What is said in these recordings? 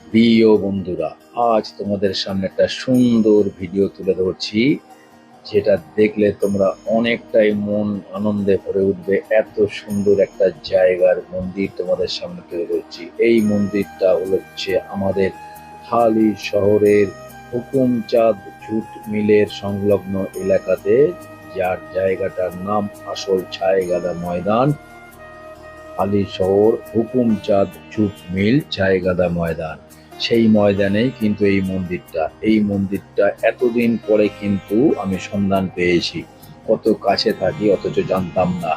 প্রিয় বন্ধুরা, আজ তোমাদের সামনে একটা সুন্দর ভিডিও তুলে ধরছি, যেটা দেখলে তোমরা অনেকটাই মন আনন্দে ভরে উঠবে। এত সুন্দর একটা জায়গার মন্দির তোমাদের সামনে তুলে ধরছি। এই মন্দিরটা হচ্ছে আমাদের হালি শহরের হুকুমচাঁদ জুট মিলের সংলগ্ন এলাকাতে, যার জায়গাটার নাম আসল ছায়েগাদা ময়দান। হালি শহর হুকুমচাঁদ জুট মিল ছায়েগাদা ময়দান, সেই ময়দানেই কিন্তু এই মন্দিরটা এতদিন পরে কিন্তু আমি সন্ধান পেয়েছি। কত কাছে থাকি অথচ জানতাম না।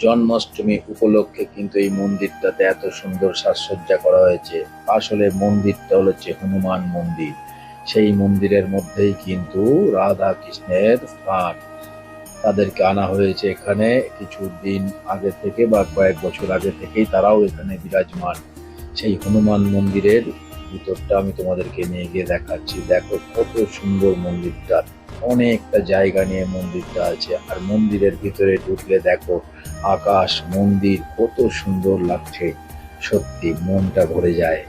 জন্মাষ্টমী উপলক্ষে কিন্তু এই মন্দিরটাতে এত সুন্দর সাজসজ্জা করা হয়েছে। আসলে মন্দিরটা হচ্ছে হনুমান মন্দির। সেই মন্দিরের মধ্যেই কিন্তু রাধা কৃষ্ণের স্থান। তাদেরকে আনা হয়েছে এখানে কিছুদিন আগে থেকে, বা কয়েক বছর আগে থেকেই তারাও এখানে বিরাজমান। সেই হনুমান মন্দিরের ভিতরটা আমি তোমাদেরকে নিয়ে গিয়ে দেখাচ্ছি। দেখো কত সুন্দর মন্দিরটা, অনেকটা জায়গা নিয়ে মন্দিরটা আছে। আর মন্দিরের ভিতরে ঢুকলে দেখো আকাশ, মন্দির কত সুন্দর লাগছে, সত্যি মনটা ভরে যায়।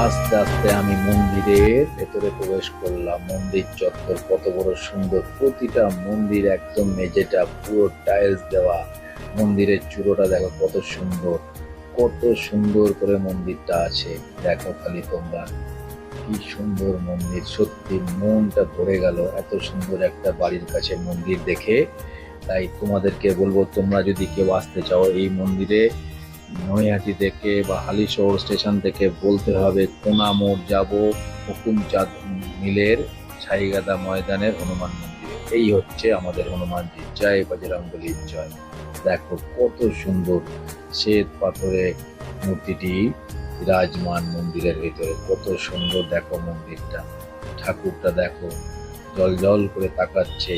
আস্তে আস্তে আমি মন্দিরের ভেতরে প্রবেশ করলাম। মন্দির চত্বর কত বড় সুন্দর, প্রতিটা মন্দির একদম মেঝেটা পুরো টাইলস দেওয়া। মন্দিরের চূড়োটা দেখো কত সুন্দর, কত সুন্দর করে মন্দিরটা আছে। দেখো খালি তোমরা, কি সুন্দর মন্দির, সত্যি মনটা ভরে গেল এত সুন্দর একটা বাড়ির কাছে মন্দির দেখে। তাই তোমাদেরকে বলবো, তোমরা যদি কেউ আসতে চাও এই মন্দিরে, নৈহাটি থেকে বা হালিশহর স্টেশন থেকে বলতে হবে কোনা মোড় যাবো, হুকুমচাঁদ মিলের ছাইগাদা ময়দানের হনুমান মন্দির। এই হচ্ছে আমাদের হনুমানজি, জয় বজরংবলী জয়। দেখো কত সুন্দর শ্বেত পাথরে মূর্তিটি বিরাজমান মন্দিরের ভিতরে, কত সুন্দর দেখো মন্দিরটা। ঠাকুরটা দেখো জল জল করে তাকাচ্ছে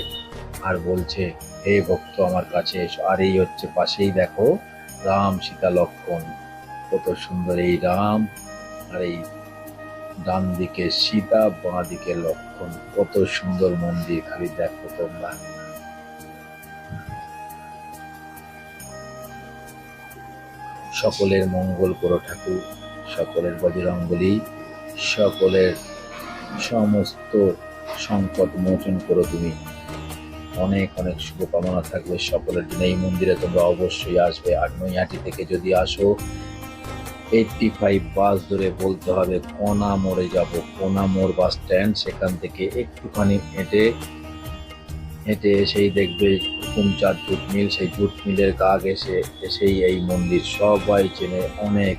আর বলছে, হে ভক্ত আমার কাছে এসো। আর এই হচ্ছে পাশেই দেখো রাম সীতা লক্ষ্মণ, কত সুন্দর এই রাম, আর এই ডান দিকে সীতা, বাঁ দিকে লক্ষ্মণ, কত সুন্দর মন্দির খালি দেখো তোমরা। সকলের মঙ্গল করো ঠাকুর, সকলের বজরংবলী, সকলের সমস্ত সংকট মোচন করো তুমি। অনেক অনেক শুভকামনা থাকবে সকলের জন্য। এই মন্দিরে তোমরা অবশ্যই আসবে। আর নৈহাটি থেকে যদি আসো, 85 বাস ধরে বলতে হবে কোনা মোড়ে যাব। কোনা মোড় বাস স্ট্যান্ড, সেখান থেকে একটুখানি হেঁটে হেঁটে এসেই দেখবে হুকুমচাঁদ জুট মিল। সেই জুট মিলের গা ঘেঁষে এসেই এই মন্দির, সবাই চেনে। অনেক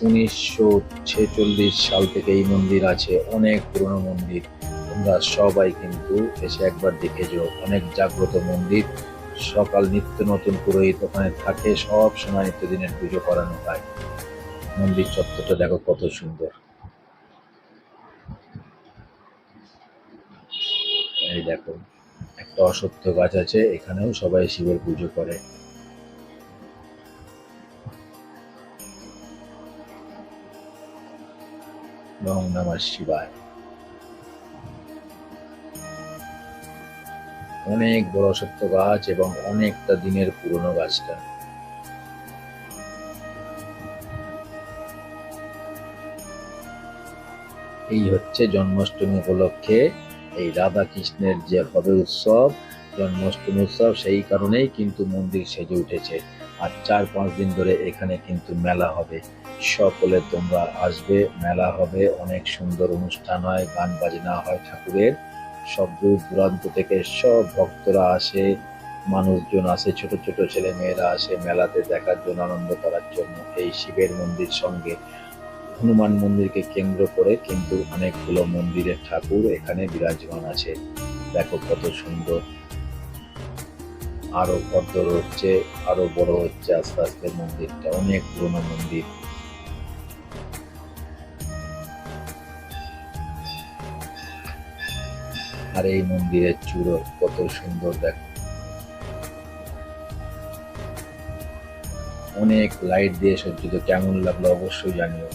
1946 সাল থেকে এই মন্দির আছে, অনেক পুরনো মন্দির। তোমরা সবাই কিন্তু এসে একবার দেখে যাও, অনেক জাগ্রত মন্দির। সকাল নিত্য নতুন পুরোহিত ওখানে থাকে, সব সময় নিত্যদিনের পুজো করানো হয়। মন্দির চত্বরটা দেখো কত সুন্দর। এই দেখো একটা অশ্বত্থ গাছ আছে, এখানেও সবাই শিবের পুজো করে। ওম নমঃ শিবায়। অনেক বড় অশ্বত্থ গাছ এবং অনেকটা দিনের পুরনো গাছটা। এই হচ্ছে জন্মাষ্টমী উপলক্ষে এই রাধা কৃষ্ণের যে হবে উৎসব, জন্মাষ্টমী উৎসব, সেই কারণেই কিন্তু মন্দির সেজে উঠেছে। আর 4-5 দিন ধরে এখানে কিন্তু মেলা হবে। সকলে তোমরা আসবে, মেলা হবে, অনেক সুন্দর অনুষ্ঠান হয়, গান বাজনা হয় ঠাকুরের। সব দূর দূরান্ত থেকে সব ভক্তরা আসে, মানুষজন আসে, ছোট ছোট ছেলে মেয়েরা আসে মেলাতে দেখার জন্য, আনন্দ করার জন্য। এই শিবের মন্দির সঙ্গে হনুমান মন্দিরকে কেন্দ্র করে কিন্তু অনেকগুলো মন্দিরের ঠাকুর এখানে বিরাজমান আছে। দেখো কত সুন্দর, আরো ভদ্র হচ্ছে, আরো বড় হচ্ছে আস্তে আস্তে মন্দিরটা, অনেক পুরনো মন্দির। আর এই মন্দিরের চূড়ো কত সুন্দর দেখো, অনেক লাইট দিয়ে সজ্জিত। কেমন লাগলো অবশ্যই জানিও।